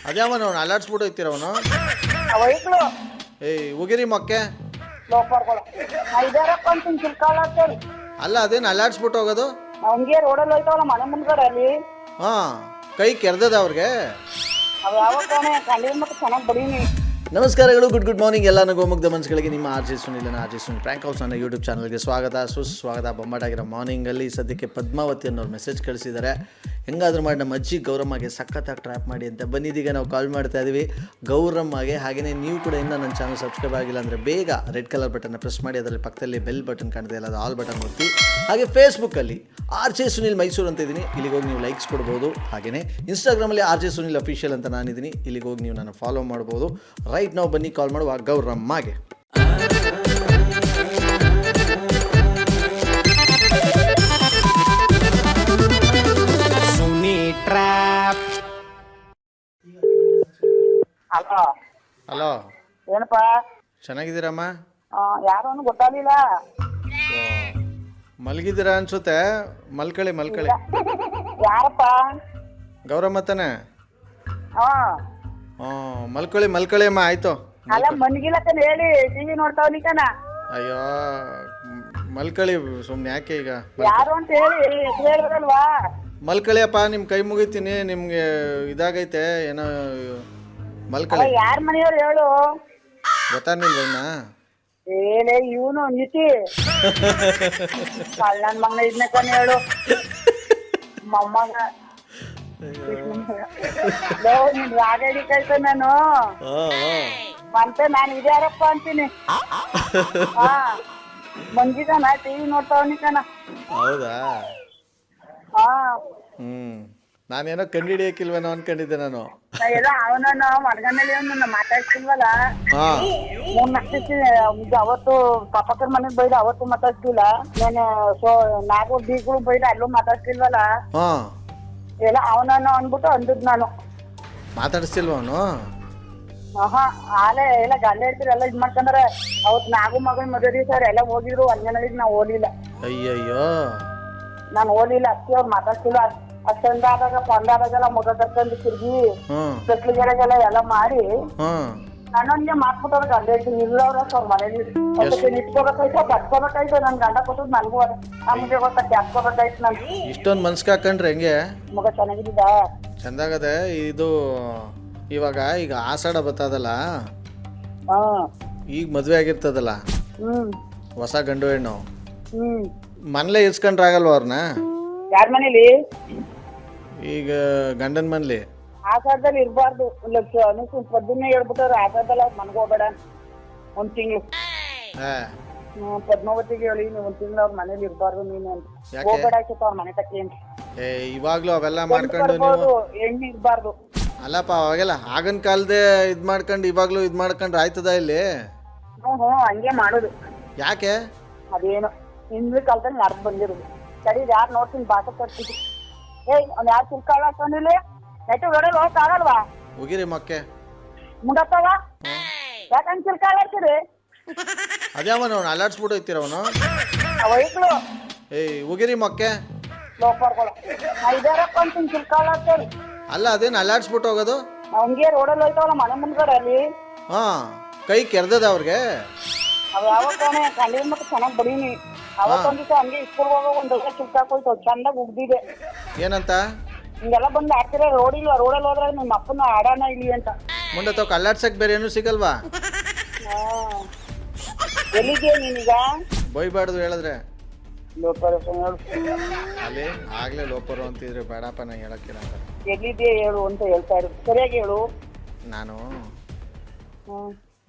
ಅದ್ಯಾವನು ಅಲ್ಲಾಡ್ಸ್ಬಿಟ್ಟು ಹೋಗ್ತೀರವನು. ವೈಕ್ಳು ಏಯ್ ಹೋಗಿರಿ ಮೊಕ್ಕೆ. ಲೋಪರ್ಗಳು ಐದಾರಪ್ಪ ಅಂತ ಚಿಲ್ಕಾಳತ್ತೇಳಿ. ಅಲ್ಲ ಅದೇನು ಅಲ್ಲಾಡ್ಸ್ಬಿಟ್ಟು ಹೋಗೋದು? ಹಂಗೆ ರೋಡಲ್ಲಿ ಹೋಯ್ತಾವಲ್ಲ ಮನೆ ಮುಂದ್ಗಡೆ ಅಲ್ಲಿ. ಹಾಂ, ಕೈ ಕೆರೆದದ ಅವ್ರಿಗೆ. ಅವು ಯಾವಾಗ ಕಂಡಿನ ಮತ್ತೆ ಚೆನ್ನಾಗಿ ಬಡೀನಿ. ನಮಸ್ಕಾರಗಳು, ಗುಡ್ ಮಾರ್ನಿಂಗ್ ಎಲ್ಲ ಗೋಮುಗ್ಧ ಮನಸ್ಸುಗಳಿಗೆ. ನಿಮ್ಮ R J Sunil prank house ನನ್ನ ಯೂಟ್ಯೂಬ್ ಚಾನಲ್ಗೆ ಸ್ವಾಗತ, ಸುಸ್ವಾಗತ. ಬೊಂಬಾಟಾಗಿರೋ ಮಾರ್ನಿಂಗಲ್ಲಿ ಸದ್ಯಕ್ಕೆ ಪದ್ಮಾವತಿ ಅನ್ನೋರು ಮೆಸೇಜ್ ಕಳಿಸಿದ್ದಾರೆ. ಹೆಂಗಾದ್ರೂ ಮಾಡಿ ನಮ್ಮ ಅಜ್ಜಿ ಗೌರಮ್ಮಗೆ ಸಖತ್ತಾಗಿ ಟ್ರ್ಯಾಪ್ ಮಾಡಿ ಅಂತ ಬಂದಿದ್ದೀಗ ನಾವು ಕಾಲ್ ಮಾಡ್ತಾ ಇದ್ದೀವಿ ಗೌರಮ್ಮಗೆ. ಹಾಗೆಯೇ ನೀವು ಕೂಡ ಇನ್ನೂ ನನ್ನ ಚಾನಲ್ ಸಬ್ಸ್ಕ್ರೈಬ್ ಆಗಿಲ್ಲ ಅಂದರೆ ಬೇಗ ರೆಡ್ ಕಲರ್ ಬಟನ್ನ ಪ್ರೆಸ್ ಮಾಡಿ, ಅದರಲ್ಲಿ ಪಕ್ಕದಲ್ಲಿ ಬೆಲ್ ಬಟನ್ ಕಾಣ್ತಾ ಇಲ್ಲ, ಅದು ಆಲ್ ಬಟನ್ ಒತ್ತಿ. ಹಾಗೆ ಫೇಸ್ಬುಕ್ಕಲ್ಲಿ ಆರ್ ಜೆ ಸುನಿಲ್ ಮೈಸೂರು ಅಂತ ಇದ್ದೀನಿ, ಇಲ್ಲಿಗೆ ಹೋಗಿ ನೀವು ಲೈಕ್ಸ್ ಕೊಡ್ಬೋದು. ಹಾಗೆಯೇ ಇನ್ಸ್ಟಾಗ್ರಾಮಲ್ಲಿ ಆರ್ ಜೆ ಸುನಿಲ್ ಅಫಿಷಿಯಲ್ ಅಂತ ನಾನಿದ್ದೀನಿ, ಇಲ್ಲಿಗೆ ಹೋಗಿ ನೀವು ನನ್ನ ಫಾಲೋ ಮಾಡ್ಬೋದು. ರೈಟ್ ನಾವು ಬನ್ನಿ ಕಾಲ್ ಮಾಡುವ ಗೌರಮ್ಮಗೆ. ಹಲೋ ಹಲೋ, ಏನಪ್ಪ? ಚೆನ್ನಾಗಿದ್ದೀರಮ್ಮ? ಯಾರು ಗೊತ್ತಾಗಲಿಲ್ಲ. ಮಲಗಿದ್ದೀರಾ ಅನ್ಸುತ್ತೆ, ಮಲ್ಕಳಿ. ಯಾರಪ್ಪ? ಗೌರಮ್ಮ ತಾನೆ? ಹಾ, ಮಲ್ಕಳಿ ಅಮ್ಮ. ಆಯ್ತು, ಅಲ್ಲ ಮನ್ಗಿಲ್ಲಕ್ಕನ ಹೇಳಿ ಟಿವಿ ನೋಡ್ತಾವನಿಕನ. ಅಯ್ಯೋ ಮಲ್ಕಳಿ, ಸುಮ್ಮನೆ ಯಾಕೆ ಈಗ? ಯಾರು ಅಂತ ಹೇಳಿ ಹೇಳ್ಬೇಕಲ್ವಾ? ಮಲ್ಕಳಿ ಅಪ್ಪ, ನಿಮ್ಮ ಕೈ ಮುಗಿತೀನಿ. ನಿಮ್ಗೆ ಇದಾಗೈತೆ ಏನೋ, ಮಲ್ಕಳಿ. ಯಾರ ಮನೆಯವ್ರು ಹೇಳು? ಗೊತ್ತಾಗ್ಲಿಲ್ವಣ್ಣ? ಏನೇ ಇವನು ನಿತಿ ಕಳ್ಳನ್ ಮಗನ ಇದನ್ನ ಹೇಳು ಮೊಮ್ಮಗ. ನೀನ್ ರಾಗ ಹಿಡಿಕೈತೆ ನಾನು ಮತ್ತೆ ನಾನು ಇದ್ಯಾರಪ್ಪ ಅಂತೀನಿ. ಹಾ, ಮಂಜಿದನ ಟಿವಿ ನೋಡ್ತಾವನಿಕನ. ಹೌದಾ? ಹಾ, ನಾನೇನೋ ಕಂಡಿಡಿಯಕ್ಕಿಲ್ವೇನೋ ಅನ್ಕೊಂಡಿದ್ದೆ ನಾನು. ಎಲ್ಲ ಅವನನ್ನು ಮಡ್ಗನಲ್ಲಿ ಅವನನ್ನ ಮಾತಾಡ್ತಿಲ್ವಲ್ಲ. ಅವತ್ತು ಪಾಪಕ್ಕನ ಮನೆಗ್ ಬೈದ ಅವತ್ತು ಮಾತಾಡ್ತಿಲ್ಲ ನಾನು. ನಾಲ್ಕು ಬೀಗಳು ಬೈದ ಅಲ್ಲೂ ಮಾತಾಡ್ತಿಲ್ವಲ್ಲ. ಎಲ್ಲ ಅವನನ್ನು ಅಂದ್ಬಿಟ್ಟು ಅಂದದ್ ನಾನು. ಮಾತಾಡಿಸ್ತಿಲ್ವ ಅವನು? ಹಾ, ಆಲೆ ಎಲ್ಲ ಗಂಡ ಹೇಳ್ತಿರ ಎಲ್ಲ ಇದ್ ಮಾಡ್ಕೊಂಡ್ರೆ. ಅವತ್ ನಾಗು ಮಗಳ ಮದುವೆ ಸರ್ ಎಲ್ಲ ಹೋಗಿದ್ರು, ಅಂಜನಳಿಗೆ ನಾವು ಹೋಗ್ಲಿಲ್ಲ. ಅಯ್ಯಯ್ಯೋ, ನಾನು ಹೋಗ್ಲಿಲ್ಲ. ಅಕ್ಕಿ ಅವ್ರು ಮಾತಾಡ್ತಿಲ್ಲ. ಅಷ್ಟೊಂದಾದಾಗ ಪಂದಾದಾಗೆಲ್ಲ ಮೊದ ಕರ್ಕೊಂಡು ತಿರ್ಗಿ ಕಟ್ಲಿಗೆಲ್ಲ ಎಲ್ಲ ಮಾಡಿ ನನ್ನೊಂದಿಗೆ ಮಾತ್ಬಿಟ್ಟವ್ರ ಗಂಡ ಹೇಳ್ತೀನಿ. ಇಲ್ಲವ್ರ ಅವ್ರ ಮನೇಲಿ ನಿಟ್ಕೋಬೇಕಾಯ್ತು, ಕಟ್ಕೋಬೇಕಾಯ್ತು. ನನ್ ಗಂಡ ಕೊಟ್ಟದ್ ನನ್ಗೂ ನಮ್ಗೆ ಗೊತ್ತಾಗ್ತಿ ಹತ್ಕೋಬೇಕಾಯ್ತು. ನನ್ ಇಷ್ಟೊಂದು ಮನ್ಸ್ಕಾಕೊಂಡ್ರೆ ಹೆಂಗೆ? ಮಗ ಚೆನ್ನಾಗಿದ್ದ, ಚಂದಾಗದೆ. ಇದು ಈಗ ಆಷಾಢ ಬರ್ತದಲ್ಲ, ಈಗ ಮದ್ವೆ ಆಗಿರ್ತದಲ್ಲ ಹೊಸ ಗಂಡು ಹೆಣ್ಣು, ಮನೇಲೆ ಇರ್ಸ್ಕೊಂಡ್ರೆ ಆಗಲ್ವ ಅವ್ರನ್ನ? ಯಾರ ಮನೇಲಿ? ಈಗ ಗಂಡನ ಮನೇಲಿ. ಆಸಾರದಲ್ಲಿ ಇರ್ಬಾರ್ದು. ಪದ್ಮನೇ ಹೇಳ್ಬಿಟ್ಟವ್ರು ಆಸಾರದಲ್ಲಿ ಮನ್ಗ ಹೋಗ್ಬೇಡ ಒಂದ್ ತಿಂಗಳು. ಪದ್ಮಾವತಿಗೆ ಹೇಳಿ ಒಂದ್ ತಿಂಗಳು ಅವ್ರ ಮನೇಲಿ ಇರ್ಬಾರ್ದು ನೀನು ಅಂತ. ಹೋಗ್ಬೇಡ ಆಯ್ತು ಅವ್ರ ಮನೆ ತಕ್ಕಿ ಅಂತ. ಇವಾಗ್ಲೂ ಅವೆಲ್ಲ ಮಾಡ್ಕೊಂಡು ನೀವು ಹೆಣ್ಣು ಇರ್ಬಾರ್ದು. ಅಲ್ಲಪ್ಪ, ಅವಾಗೆಲ್ಲ ಆಗಿನ ಕಾಲದೇ ಇದ್ ಮಾಡ್ಕೊಂಡು ಇವಾಗ್ಲೂ ಇದ್ ಮಾಡ್ಕೊಂಡ್ರೆ ಆಯ್ತದ ಇಲ್ಲಿ? ಹಂಗೆ ಮಾಡೋದು. ಯಾಕೆ? ಅದೇನು ಹಿಂದಿನ ಕಾಲದಲ್ಲಿ ನಡ್ದು ಬಂದಿರೋದು. ಸರಿ, ಯಾರು ನೋಡ್ತೀನಿ ಬಾಟ ಕೊಡ್ತೀನಿ. ಒಂದ್ ಯಾರು ಚಿಲ್ಕಾಳ ಹಾಕೊಂಡಿಲ್ಲ ನೆಟ್ಟು ಹೊಡೆಲ್ ಹೋಗಕ್ ಆಗಲ್ವಾ? ಹೋಗಿರಿ ಮಕ್ಕೆ ಮುಂಡತ್ತವ ಯಾಕಂಗ್ ಚಿಲ್ಕಾಳ ಹಾಕ್ತಿರಿ? ಅದ್ಯಾವನು ಅಲ್ಲಾಡ್ಸ್ಬಿಟ್ಟು ಹೋಗ್ತೀರವನು? ವೈಕ್ಳು ಹೋಗಿರಿ ಮಕ್ಕೆ. ಲೋಪರ್ಗಳು ಐದಾರಪ್ಪ ಅಂತ ಚಿಲ್ಕಾಳ ಹಾಕ್ತೇರಿ. ಅಲ್ಲ ಅದೇನು ಅಲ್ಲಾಡ್ಸ್ಬಿಟ್ಟು ಹೋಗೋದು? ಹಂಗೆ ರೋಡಲ್ಲಿ ಹೋಯ್ತಾವಲ್ಲ ಮನೆ ಮುಂದ್ಗಡೆ ಅಲ್ಲಿ. ಕೈ ಕೆರೆದದ ಅವ್ರಿಗೆ. ಅವ್ ಯಾವಾಗ ಕಂಡಿನ ಮತ್ತೆ ಚೆನ್ನಾಗಿ ಬಡೀನಿ. ಅವತ್ತೊಂದ್ ದಿವಸ ಹಂಗೆ ಸ್ಕೂಲ್ ಹೋಗೋ ಒಂದ್ ದೊಡ್ಡ ಚಿಲ್ಕಾಕೋಯ್ತು, ಚಂದಾಗಿ ಉಗ್ದಿದೆ. ಏನಂತ? ಹಿಂಗೆಲ್ಲ ಬಂದು ಆಡ್ತೀರ ರೋಡಿಲ್ವಾ? ರೋಡಲ್ಲಿ ಹೋದ್ರೆ ನಿಮ್ಮ ಅಪ್ಪನ ಆಡಾನ ಇಲ್ಲಿ ಅಂತ. ಮುಂದೆ ತೋ ಅಲ್ಲಾಡ್ಸಕ್ ಬೇರೆ ಏನು ಸಿಗಲ್ವಾ? ಎಲ್ಲಿದ್ಯಾ ನೀನೀಗ? ಬೈಬಾರ್ದು ಹೇಳಿದ್ರೆ. ಲೋಪರ್ ಅಲ್ಲಿ ಆಗ್ಲೇ ಲೋಪರು ಅಂತಿದ್ರೆ ಬೇಡಪ್ಪ, ನಾ ಹೇಳಕ್ಕಿಲ್ಲ. ಎಲ್ಲಿದ್ಯಾ ಹೇಳು ಅಂತ ಹೇಳ್ತಾ ಇರು. ಸರಿಯಾಗಿ ಹೇಳು. ನಾನು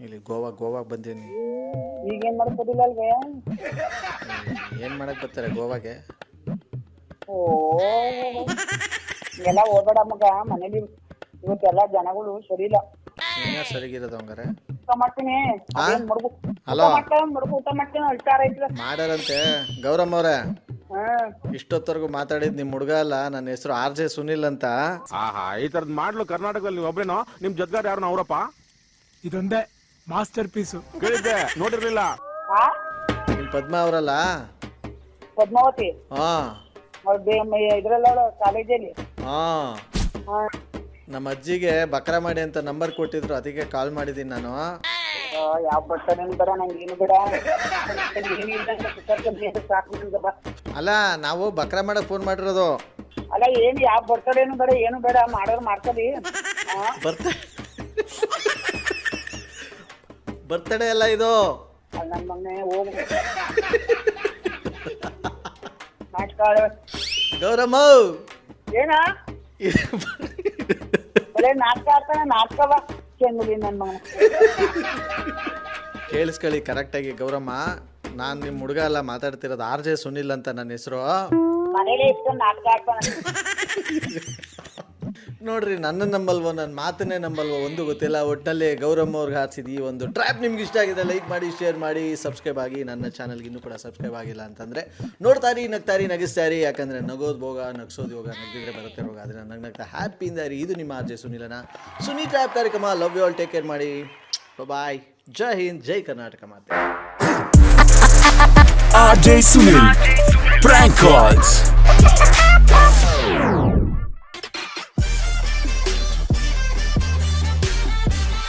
ಇಲ್ಲಿ ಗೋವಾಗ್ ಬಂದೀನಿ. ಈಗೇನ್ ಮಾಡ್ಕೋದಿಲ್ಲ ಅಲ್ವೇ? ಏನ್ ಮಾಡಕ್ ಬರ್ತಾರೆ ಗೋವಾಗೆ? ಓ, ಎಲ್ಲ ಹೋಗ್ಬೇಡ ಮಗ, ಮನೇಲಿ ಇವತ್ತೆಲ್ಲ ಜನಗಳು ಸರಿ ಇಲ್ಲ. ಸರಿಗಿರೋದು ಹಂಗಾರೆ ಊಟ ಮಾಡ್ತೀನಿ. ಹಲೋ, ಊಟ ಮಾಡ್ತೀನಿ ಅಳ್ತಾರ ಐತ್ಲ ಮಾಡಾರಂತೆ. ಗೌರಮ್ಮ ಅವ್ರೆ, ಇಷ್ಟೊತ್ತವರೆಗೂ ಮಾತಾಡಿದ್ ನಿಮ್ ಹುಡುಗ ಅಲ್ಲ, ನನ್ನ ಹೆಸರು ಆರ್ ಜೆ ಸುನಿಲ್ ಅಂತ. ಈ ತರದ್ ಮಾಡ್ಲು ಕರ್ನಾಟಕದಲ್ಲಿ ನೀವು ಒಬ್ರೇನೋ? ನಿಮ್ ಜೊತೆಗಾರ ಯಾರು ಅವರಪ್ಪ? ಇದೊಂದೇ ಮಾಸ್ಟರ್ ಪೀಸು. ಕೇಳಿದ್ದೆ, ನೋಡಿರ್ಲಿಲ್ಲ. ನಿಮ್ ಪದ್ಮ ಅವರಲ್ಲ? ಪದ್ಮಾವತಿ ಇದ್ರಲ್ಲ ಕಾಲೇಜಲ್ಲಿ. ನಮ್ಮ ಅಜ್ಜಿಗೆ ಬಕ್ರ ಮಾಡಿ ಅಂತ ನಂಬರ್ ಕೊಟ್ಟಿದ್ರು, ಅದಕ್ಕೆ ಕಾಲ್ ಮಾಡಿದ್ದೀನಿ ನಾನು. ಯಾವ ಬರ್ತಾನೇನು ಬೇಡ ನಂಗೆ ಏನು ಬೇಡ ಸಾಕು ನಂಗೆ ಬಾ. ಅಲ್ಲ, ನಾವು ಬಕ್ರ ಮಾಡಕ್ ಫೋನ್ ಮಾಡಿರೋದು. ಅಲ್ಲ ಏನು ಯಾವ ಬರ್ತಡೇನು ಬೇಡ ಏನು ಬೇಡ, ಮಾಡೋರು ಮಾಡ್ಕೊಳ್ಳಿ. ಬರ್ತಡೇ ಅಲ್ಲ ಇದು. ನನ್ನ ಮಗನೇ ಹೋಗಿ ನಾಟಕ ಗೌರಮ್ಮ ಏನ ಬರೇ ನಾಟಕ ಆಡ್ತಾನೆ, ನಾಟಕವ ಚೆಂಗುಲಿ ನನ್ನ ಮಗನ. ಕೇಳಿಸ್ಕೊಳ್ಳಿ ಕರೆಕ್ಟಾಗಿ ಗೌರಮ್ಮ, ನಾನು ನಿಮ್ಮ ಹುಡುಗ ಎಲ್ಲ ಮಾತಾಡ್ತಿರೋದು RJ ಸುನಿಲ್ ಅಂತ ನನ್ನ ಹೆಸರು. ಮನೇಲಿ ಇಟ್ಕೊಂಡು ನಾಟಕ ಆಡ್ತಾನೆ. ನೋಡ್ರಿ, ನನ್ನ ನಂಬಲ್ವೋ ನನ್ನ ಮಾತನ್ನೇ ನಂಬಲ್ವೋ ಒಂದು ಗೊತ್ತಿಲ್ಲ. ಒಟ್ಟಿನಲ್ಲಿ ಗೌರಮ್ಮ ಅವ್ರಿಗೆ ಹಾರಿಸಿದ ಈ ಒಂದು ಟ್ರ್ಯಾಪ್ ನಿಮ್ಗೆ ಇಷ್ಟ ಆಗಿದೆ, ಲೈಕ್ ಮಾಡಿ, ಶೇರ್ ಮಾಡಿ, ಸಬ್ಸ್ಕ್ರೈಬ್ ಆಗಿ. ನನ್ನ ಚಾನಲ್ಗೆ ಇನ್ನೂ ಕೂಡ ಸಬ್ಸ್ಕ್ರೈಬ್ ಆಗಿಲ್ಲ ಅಂತಂದರೆ ನೋಡ್ತಾರಿ, ನಗ್ತಾರಿ, ನಗಿಸ್ತಾರಿ. ಯಾಕಂದರೆ ನಗೋದು ಭೋಗ, ನಗ್ಸೋದು ಯೋಗ, ನಗ್ದಿದ್ರೆ ಬರುತ್ತೆ ರೋಗ. ಅದನ್ನು ನಗ್ನಗ್ತಾ ಹ್ಯಾಪಿಯಿಂದ ಇರಿ. ಇದು ನಿಮ್ಮ RJ ಸುನಿಲನ ಸುನಿ ಟ್ರ್ಯಾಪ್ ಕಾರ್ಯಕ್ರಮ. Love you all, take care ಮಾಡಿ, ಬಾಯ್. ಜೈ ಹಿಂದ್, ಜೈ ಕರ್ನಾಟಕ ಮಾತೆ. RJ Sunil Prank Calls.